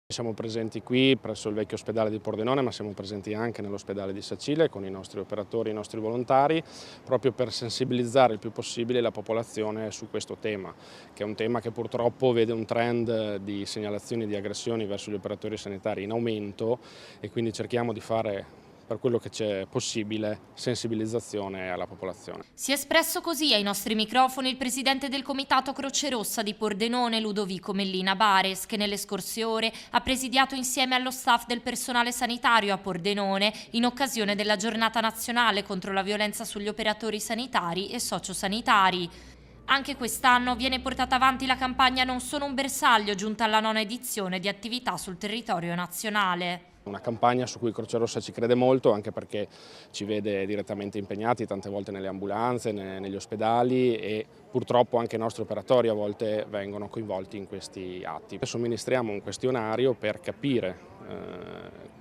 Siamo presenti qui presso il vecchio ospedale di Pordenone, ma siamo presenti anche nell'ospedale di Sacile con i nostri operatori e i nostri volontari, proprio per sensibilizzare il più possibile la popolazione su questo tema, che è un tema che purtroppo vede un trend di segnalazioni di aggressioni verso gli operatori sanitari in aumento e quindi cerchiamo di fare, per quello che c'è possibile, sensibilizzazione alla popolazione. Si è espresso così ai nostri microfoni il presidente del Comitato Croce Rossa di Pordenone, Ludovico Mellina Bares, che nelle scorse ore ha presidiato insieme allo staff del personale sanitario a Pordenone in occasione della giornata nazionale contro la violenza sugli operatori sanitari e sociosanitari. Anche quest'anno viene portata avanti la campagna Non sono un bersaglio, giunta alla 9ª edizione di attività sul territorio nazionale. Una campagna su cui Croce Rossa ci crede molto, anche perché ci vede direttamente impegnati tante volte nelle ambulanze, negli ospedali, e purtroppo anche i nostri operatori a volte vengono coinvolti in questi atti. Somministriamo un questionario per capire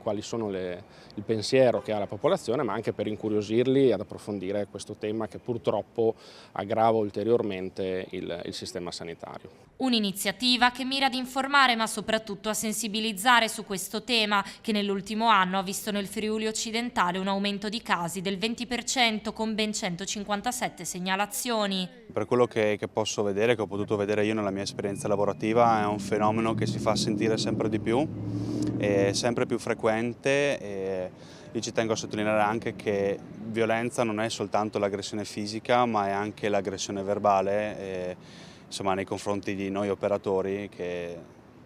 quali sono il pensiero che ha la popolazione, ma anche per incuriosirli ad approfondire questo tema che purtroppo aggrava ulteriormente il sistema sanitario. Un'iniziativa che mira ad informare ma soprattutto a sensibilizzare su questo tema che nell'ultimo anno ha visto nel Friuli occidentale un aumento di casi del 20% con ben 157 segnalazioni. Per quello che posso vedere, che ho potuto vedere io nella mia esperienza lavorativa, è un fenomeno che si fa sentire sempre di più, è sempre più frequente e io ci tengo a sottolineare anche che violenza non è soltanto l'aggressione fisica ma è anche l'aggressione verbale. Insomma, nei confronti di noi operatori che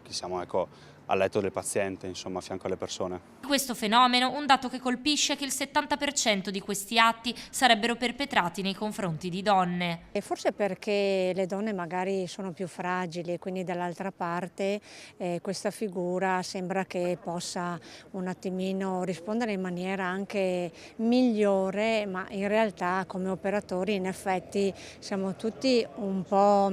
siamo a letto del paziente, insomma, a fianco alle persone. Questo fenomeno, un dato che colpisce, è che il 70% di questi atti sarebbero perpetrati nei confronti di donne. E forse perché le donne magari sono più fragili e quindi dall'altra parte questa figura sembra che possa un attimino rispondere in maniera anche migliore, ma in realtà come operatori in effetti siamo tutti un po'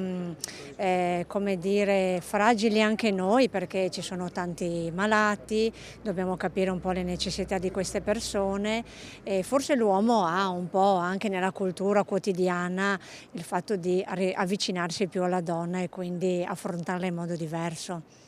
come dire, fragili anche noi, perché ci sono tanti malati, dobbiamo capire un po' le necessità di queste persone e forse l'uomo ha un po' anche nella cultura quotidiana il fatto di avvicinarsi più alla donna e quindi affrontarla in modo diverso.